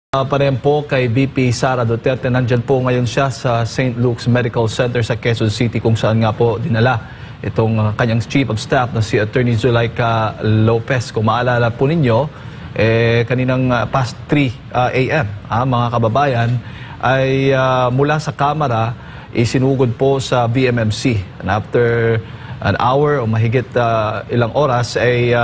Pa rin po kay VP Sara Duterte. Nandyan po ngayon siya sa St. Luke's Medical Center sa Quezon City kung saan nga po dinala itong kanyang Chief of Staff na si Attorney Zulaika Lopez. Kung maalala po ninyo, kaninang past 3 a.m. Mga kababayan ay mula sa Kamara isinugod po sa VMMC. And after an hour o mahigit ilang oras ay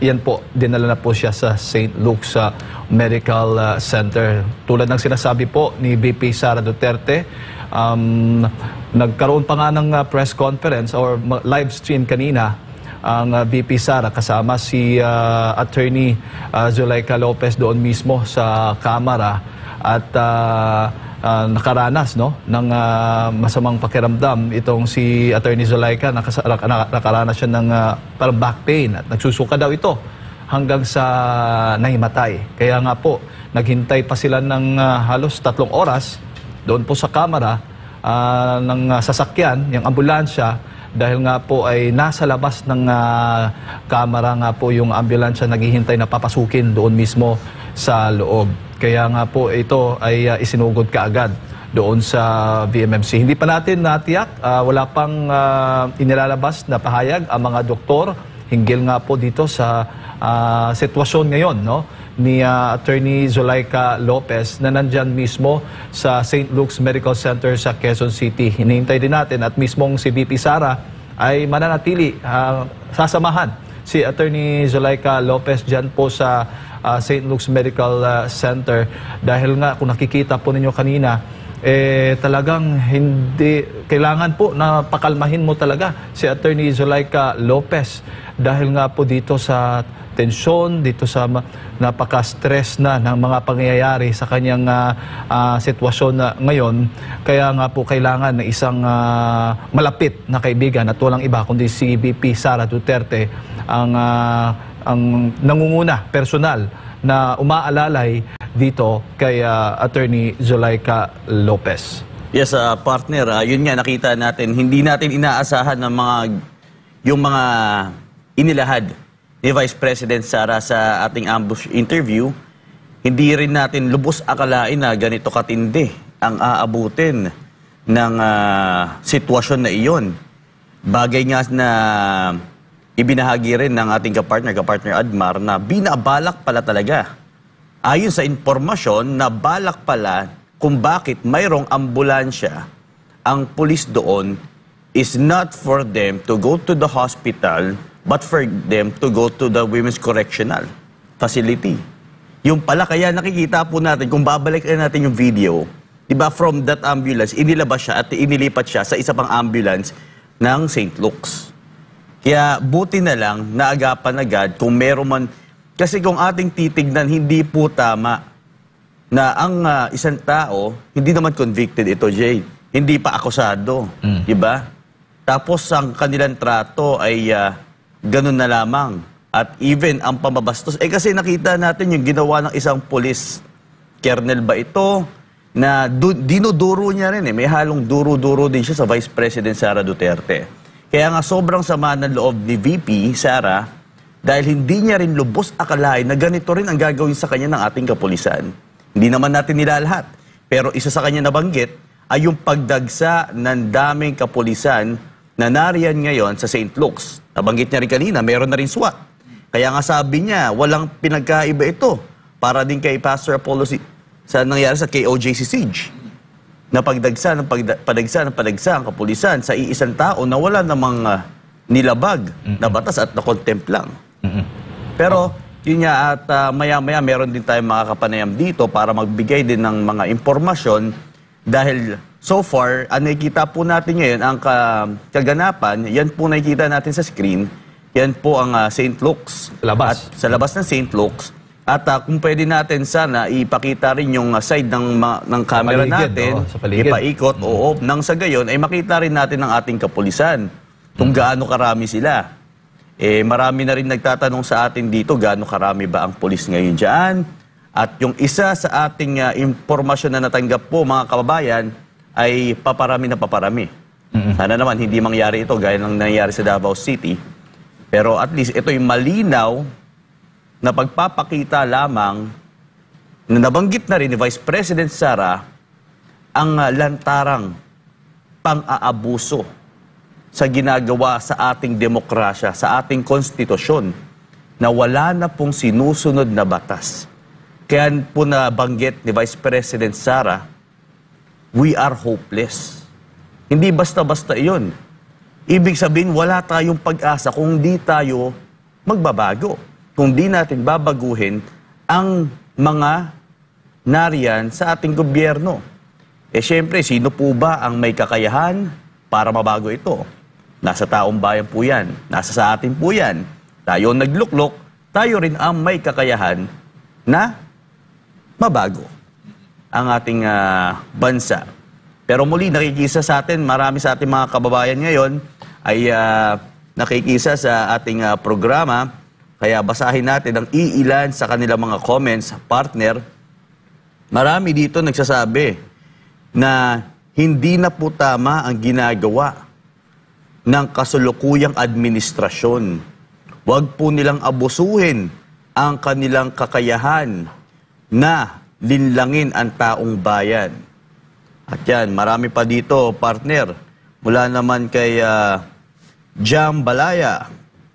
yan po, dinala na po siya sa St. Luke's Medical Center. Tulad ng sinasabi po ni VP Sara Duterte, nagkaroon pa nga ng press conference or live stream kanina ang VP Sara kasama si Attorney Zulaika Lopez doon mismo sa Kamara at nakaranas ng masamang pakiramdam itong si Attorney Zulaika. Nakaranas siya ng parang back pain at nagsusuka daw ito hanggang sa nahimatay. Kaya nga po, naghintay pa sila ng halos 3 oras doon po sa Kamara ng sasakyan, yung ambulansya, dahil nga po ay nasa labas ng Kamara nga po yung ambulansya naghihintay na papasukin doon mismo sa loob. Kaya nga po ito ay isinugod kaagad doon sa VMMC. Hindi pa natin natiyak, wala pang inilalabas na pahayag ang mga doktor hinggil nga po dito sa sitwasyon ngayon ni Attorney Zulaika Lopez na nandyan mismo sa St. Luke's Medical Center sa Quezon City. Hinihintay din natin at mismong si VP Sara ay mananatili, sasamahan si Attorney Zulaika Lopez dyan po sa St. Luke's Medical Center dahil nga kung nakikita po ninyo kanina, talagang hindi kailangan po na pakalmahin mo talaga si Attorney Zulaika Lopez dahil nga po dito sa tensyon, dito sa napaka-stress na ng mga pangyayari sa kanyang sitwasyon na ngayon. Kaya nga po kailangan na isang malapit na kaibigan at walang iba kundi si VP Sara Duterte ang nangunguna personal na umaalalay dito kay Attorney Zulaika Lopez. Yes, partner, yun nga nakita natin, hindi natin inaasahan ng yung mga inilahad ni Vice President Sara sa ating ambush interview. Hindi rin natin lubos akalain na ganito katindi ang aabutin ng sitwasyon na iyon. Bagay nga na ibinahagi rin ng ating kapartner Admar na binabalak pala talaga. Ayon sa informasyon na balak pala kung bakit mayroong ambulansya, ang pulis doon is not for them to go to the hospital but for them to go to the Women's Correctional Facility. Yung pala kaya nakikita po natin, kung babalik natin yung video, diba from that ambulance, inilabas siya at inilipat siya sa isa pang ambulance ng St. Luke's. Kaya buti na lang naagapan agad kung meron man. Kasi kung ating titignan, hindi po tama na ang isang tao, hindi naman convicted ito, Jay. Hindi pa akusado. Diba? Tapos ang kanilang trato ay ganun na lamang. At even ang pamabastos. Kasi nakita natin yung ginawa ng isang pulis. Kernel ba ito? Na dinuduro niya rin. May halong duro-duro din siya sa Vice President Sara Duterte. Kaya nga sobrang sama ng loob ni VP Sara dahil hindi niya rin lubos akalain na ganito rin ang gagawin sa kanya ng ating kapulisan. Hindi naman natin nilalahat. Pero isa sa kanya nabanggit ay yung pagdagsa ng daming kapulisan na nariyan ngayon sa St. Luke's. Nabanggit niya rin kanina, meron na rin SWAT. Kaya nga sabi niya, walang pinagkaiba ito para din kay Pastor Apollo sa nangyari sa KOJC Siege. Na padagsa ang kapulisan sa iisang tao na wala namang nilabag na batas at na-contempt lang. Pero yun nga at maya-maya meron din tayong mga kapanayam dito para magbigay din ng mga impormasyon dahil so far, nakikita po natin ngayon ang kaganapan, yan po nakikita natin sa screen, yan po ang St. Luke's. Labas. At sa labas ng St. Luke's. At kung pwede natin sana ipakita rin yung side ng camera natin, ipaikot, nang sa gayon ay makita rin natin ang ating kapulisan kung gaano karami sila. Marami na rin nagtatanong sa atin dito, gaano karami ba ang pulis ngayon dyan? At yung isa sa ating impormasyon na natanggap po mga kababayan ay paparami na paparami. Sana naman hindi mangyari ito gaya ng nangyari sa Davao City. Pero at least ito yung malinaw na pagpapakita lamang na nabanggit na rin ni Vice President Sara ang lantarang pang-aabuso sa ginagawa sa ating demokrasya, sa ating konstitusyon, na wala na pong sinusunod na batas. Kaya po nabanggit ni Vice President Sara, we are hopeless. Hindi basta-basta iyon. Ibig sabihin, wala tayong pag-asa kung di tayo magbabago. Kung di natin babaguhin ang mga nariyan sa ating gobyerno. Siyempre, sino po ba ang may kakayahan para mabago ito? Nasa taong bayan po yan. Nasa sa atin po yan. Tayo nagluklok, tayo rin ang may kakayahan na mabago ang ating bansa. Pero muli, nakikisa sa atin, marami sa ating mga kababayan ngayon ay nakikisa sa ating programa. Kaya basahin natin ang iilan sa kanilang mga comments, partner. Marami dito nagsasabi na hindi na po tama ang ginagawa ng kasulukuyang administrasyon. Huwag po nilang abusuhin ang kanilang kakayahan na linlangin ang taong bayan. At yan, marami pa dito, partner. Mula naman kay Jam Balaya,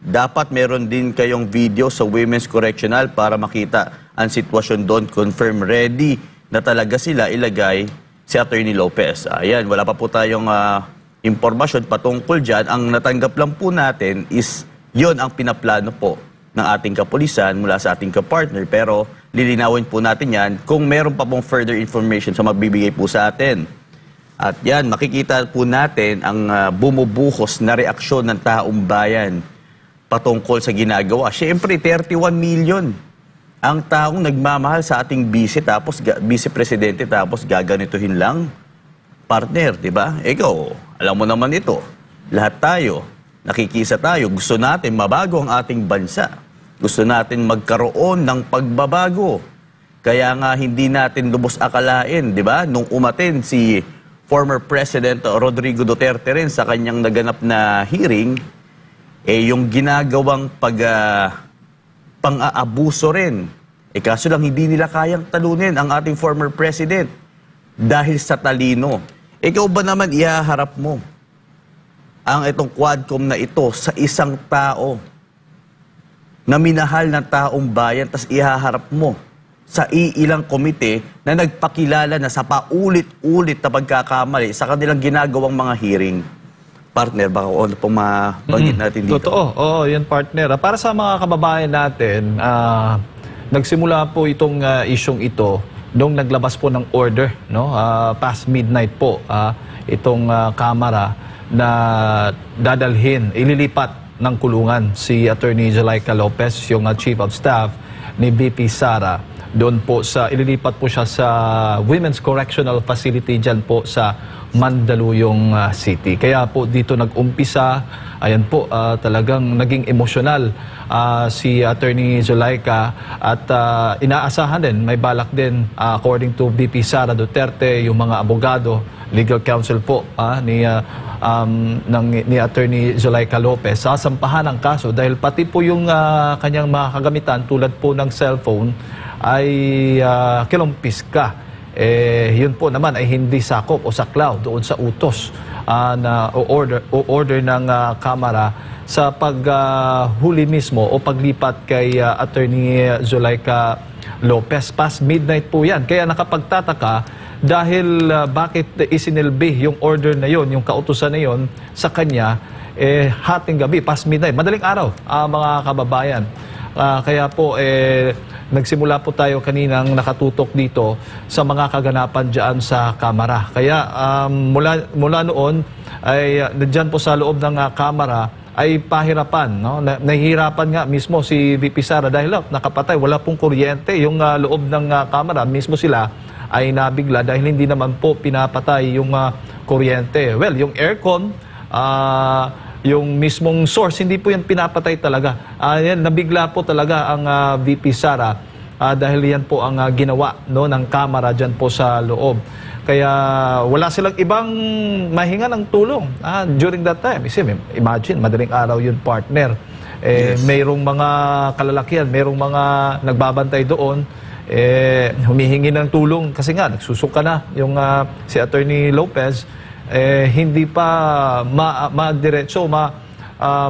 dapat meron din kayong video sa Women's Correctional para makita ang sitwasyon doon. Confirm ready na talaga sila ilagay si Attorney Lopez. Ayan, wala pa po tayong impormasyon patungkol dyan. Ang natanggap lang po natin is yon ang pinaplano po ng ating kapulisan mula sa ating kapartner. Pero lilinawin po natin yan kung meron pa pong further information sa mabibigay po sa atin. At yan, makikita po natin ang bumubuhos na reaksyon ng taong bayan patungkol sa ginagawa. Siyempre, 31 million ang taong nagmamahal sa ating vice-presidente tapos gaganituhin lang. Partner, di ba? Ikaw, alam mo naman ito. Lahat tayo, nakikisa tayo, gusto natin mabago ang ating bansa. Gusto natin magkaroon ng pagbabago. Kaya nga hindi natin lubos akalain, di ba? Nung umatin si former President Rodrigo Duterte rin sa kanyang naganap na hearing, yung ginagawang pang-aabuso rin. Kaso lang hindi nila kayang talunin ang ating former president dahil sa talino. Ikaw ba naman ihaharap mo ang itong Quadcom na ito sa isang tao na minahal ng taong bayan, tas ihaharap mo sa iilang komite na nagpakilala na sa paulit-ulit na pagkakamali sa kanilang ginagawang mga hearing? Partner, baka ano pong mabanggit natin dito? Totoo. Oo, yan partner. Para sa mga kababayan natin, nagsimula po itong isyong ito nung naglabas po ng order, no? Past midnight po, itong Kamara na dadalhin, ililipat ng kulungan si Attorney Zulaika Lopez, yung Chief of Staff ni BP Sara. Doon po ililipat po siya sa Women's Correctional Facility dyan po sa Mandaluyong City. Kaya po dito nag-umpisa, ayan po, talagang naging emosyonal si Attorney Zulaika at inaasahan din, may balak din, according to BP Sara Duterte, yung mga abogado, legal counsel po ni Attorney Zulaika Lopez, sasampahan ang kaso dahil pati po yung kanyang mga kagamitan tulad po ng cellphone ay kilumpis ka. Yun po naman ay hindi sakop o saklaw doon sa utos na order ng Kamara sa paghuli mismo o paglipat kay Attorney Zulaika Lopez. Past midnight po yan. Kaya nakapagtataka dahil bakit isinilbi yung order na yon, yung kautusan na yon sa kanya hating gabi, past midnight, madaling araw, mga kababayan. Kaya po nagsimula po tayo kaninang nakatutok dito sa mga kaganapan dyan sa Kamara. Kaya mula noon ay dyan po sa loob ng Kamara ay pahirapan, no? Nahihirapan nga mismo si VP Sara dahil nakapatay, wala pong kuryente yung loob ng Kamara. Mismo sila ay nabigla dahil hindi naman po pinapatay yung kuryente. Well, yung aircon, yung mismong source, hindi po yan pinapatay talaga. Yan, nabigla po talaga ang VP Sara dahil yan po ang ginawa, no, ng Kamara dyan po sa loob. Kaya wala silang ibang mahinga ng tulong during that time. Imagine, madaling araw yun, partner. Yes. Mayroong mga kalalakihan, mayroong mga nagbabantay doon. humihingi ng tulong kasi nga nagsusuka na yung si Attorney Lopez, hindi pa madiretso,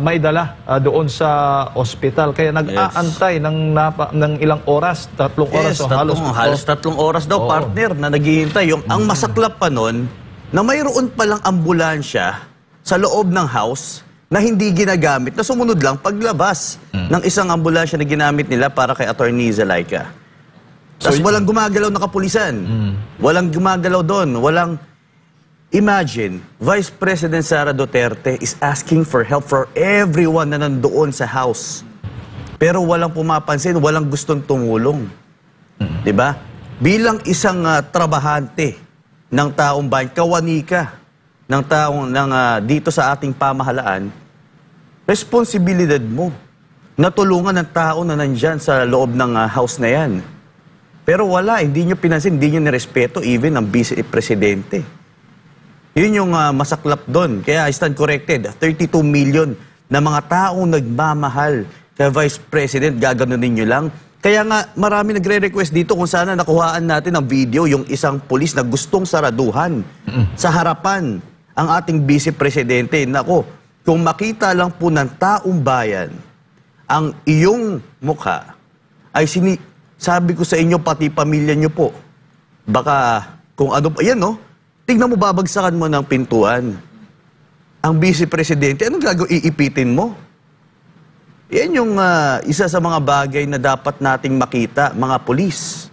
maidala doon sa ospital. Kaya nag-aantay ng ilang oras, 3 oras o halos 3 oras daw, partner, na naghihintay. Ang masaklap pa nun, na mayroon palang ambulansya sa loob ng house na hindi ginagamit, na sumunod lang paglabas ng isang ambulansya na ginamit nila para kay Attorney Zulaika. Tapos walang gumagalaw na kapulisan. Walang gumagalaw doon. Imagine, Vice President Sara Duterte is asking for help for everyone na nandoon sa house. Pero walang pumapansin, walang gustong tumulong. Diba? Bilang isang trabahante ng taong bayan, kawanika ng taong dito sa ating pamahalaan, responsibilidad mo na tulungan ng tao na nandyan sa loob ng house na yan. Pero wala, hindi nyo pinansin, hindi nyo nirespeto even ang Vice Presidente. Yun yung masaklap doon. Kaya I stand corrected, 32 million na mga taong nagmamahal kay Vice President, gaganunin nyo lang. Kaya nga, marami nagre-request dito kung sana nakuhaan natin ang video, yung isang pulis na gustong saraduhan sa harapan ang ating Vice Presidente. Nako, kung makita lang po ng taong bayan ang iyong mukha, ay sabi ko sa inyo, pati pamilya nyo po, baka kung ano pa, yan no, tignan mo, babagsakan mo ng pintuan. Ang Vice Presidente, anong gagawin? Iipitin mo? Yan yung isa sa mga bagay na dapat nating makita, mga pulis.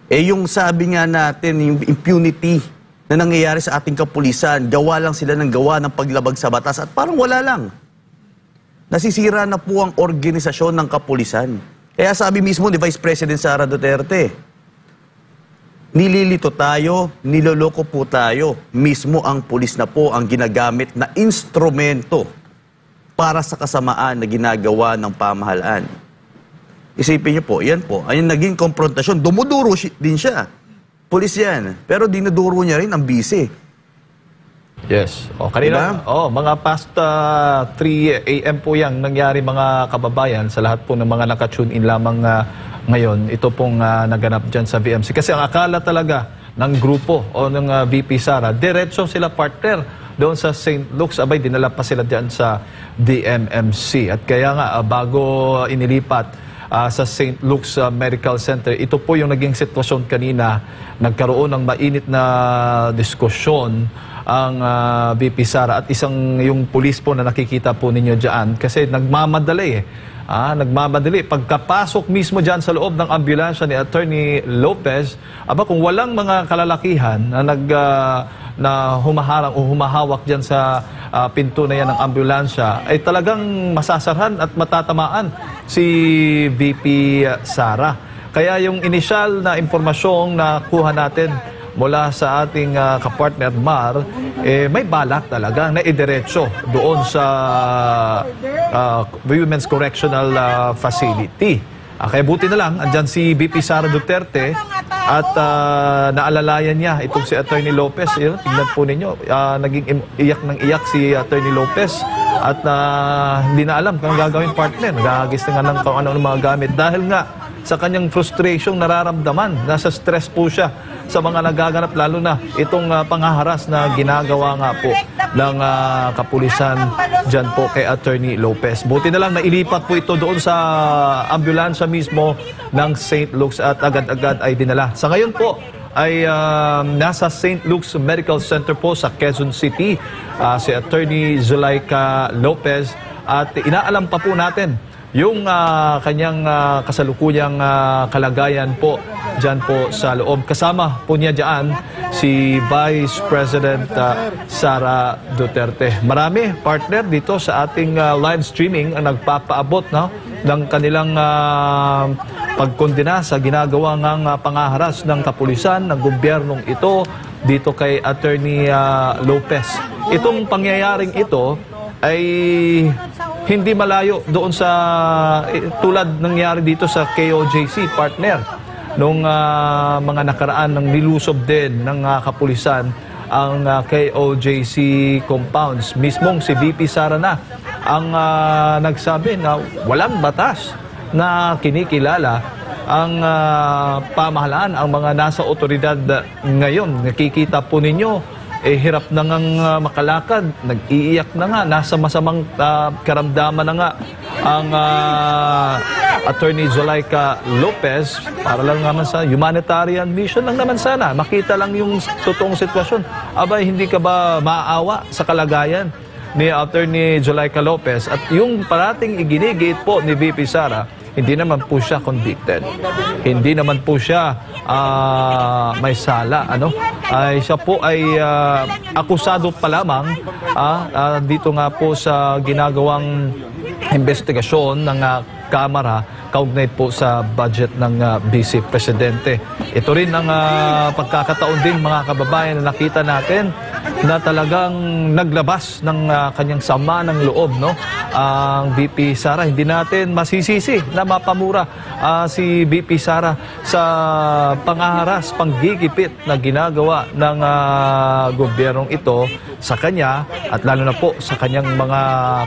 Yung sabi nga natin, yung impunity na nangyayari sa ating kapulisan, gawa lang sila ng gawa ng paglabag sa batas at parang wala lang. Nasisira na po ang organisasyon ng kapulisan. Kaya sabi mismo ni Vice President Sara Duterte, nililito tayo, niloloko po tayo. Mismo ang pulis na po ang ginagamit na instrumento para sa kasamaan na ginagawa ng pamahalaan. Isipin niyo po, yan po, ayun naging konfrontasyon, dumuduro din siya. Pulis yan, pero dinuduro niya rin ang bise. Yes. Kanina, mga past 3 a.m. po yan nangyari, mga kababayan, sa lahat po ng mga nakatune in lamang ngayon. Ito pong naganap dyan sa VMC. Kasi ang akala talaga ng grupo o ng VP Sara, diretso sila partner doon sa St. Luke's. Abay, dinala pa sila dyan sa DMMC. At kaya nga, bago inilipat sa St. Luke's Medical Center, ito po yung naging sitwasyon kanina. Nagkaroon ng mainit na diskusyon ang VP Sara at isang yung pulis po na nakikita po ninyo dyan kasi nagmamadali nagmamadali. Pagkapasok mismo dyan sa loob ng ambulansya ni Attorney Lopez, kung walang mga kalalakihan na humaharang o humahawak dyan sa pinto na yan ng ambulansya, ay talagang masasarhan at matatamaan si VP Sara. Kaya yung initial na impormasyong nakuha natin mula sa ating kapartner Mar, may balak talaga na idiretso doon sa Women's Correctional Facility. Kaya buti na lang, andyan si VP Sara Duterte at naalalayan niya itong si Attorney Lopez. Tingnan po ninyo, naging iyak ng iyak si Attorney Lopez at hindi na alam kung gagawin partner. Nagagis na nga ng kung ano mga gamit dahil nga sa kanyang frustration nararamdaman. Nasa stress po siya sa mga nagaganap, lalo na itong panghaharas na ginagawa nga po ng kapulisan dyan po kay Attorney Lopez. Buti na lang nailipat po ito doon sa ambulansya mismo ng St. Luke's at agad-agad ay dinala. Sa ngayon po ay nasa St. Luke's Medical Center po sa Quezon City si Attorney Zulaika Lopez at inaalam pa po natin yung kanyang kasalukuyang kalagayan po dyan po sa loob. Kasama po niya dyan si Vice President Sara Duterte. Marami, partner, dito sa ating live streaming ang nagpapaabot ng kanilang pagkondena sa ginagawa ng pangaharas ng kapulisan, ng gobyernong ito dito kay Attorney Lopez. Itong pangyayaring ito ay hindi malayo doon sa tulad nangyari dito sa KOJC, partner. Nung mga nakaraan ng nilusob din ng kapulisan ang KOJC compounds. Mismong si VP Sara na ang nagsabi na walang batas na kinikilala ang pamahalaan, ang mga nasa otoridad ngayon. Nakikita po ninyo, hirap na ngang makalakad, nag-iiyak na nga, nasa masamang karamdaman na nga ang Attorney Zulaika Lopez, para lang naman sa humanitarian mission lang naman sana. Makita lang yung totoong sitwasyon. Abay, hindi ka ba maawa sa kalagayan ni Attorney Zulaika Lopez? At yung parating iginigit po ni VP Sara, hindi naman po siya convicted. Hindi naman po siya may sala. Siya po ay akusado pa lamang dito nga po sa ginagawang investigasyon ng Kamara kaugnay po sa budget ng Vice Presidente. Ito rin ang pagkakataon din, mga kababayan, na nakita natin na talagang naglabas ng kanyang sama ng loob, no? Ang VP Sara. Hindi natin masisisi na mapamura si VP Sara sa pangaharas, panggigipit na ginagawa ng gobyernong ito sa kanya at lalo na po sa kanyang mga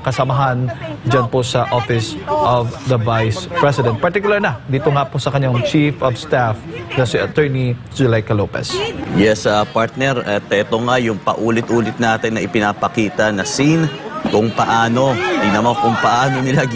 kasamahan dyan po sa Office of the Vice President. Particular na dito nga po sa kanyang Chief of Staff na si Attorney Zulaika Lopez. Yes, partner. At ito nga yung paulit-ulit natin na ipinapakita na scene kung paano, tingnan mo kung paano nila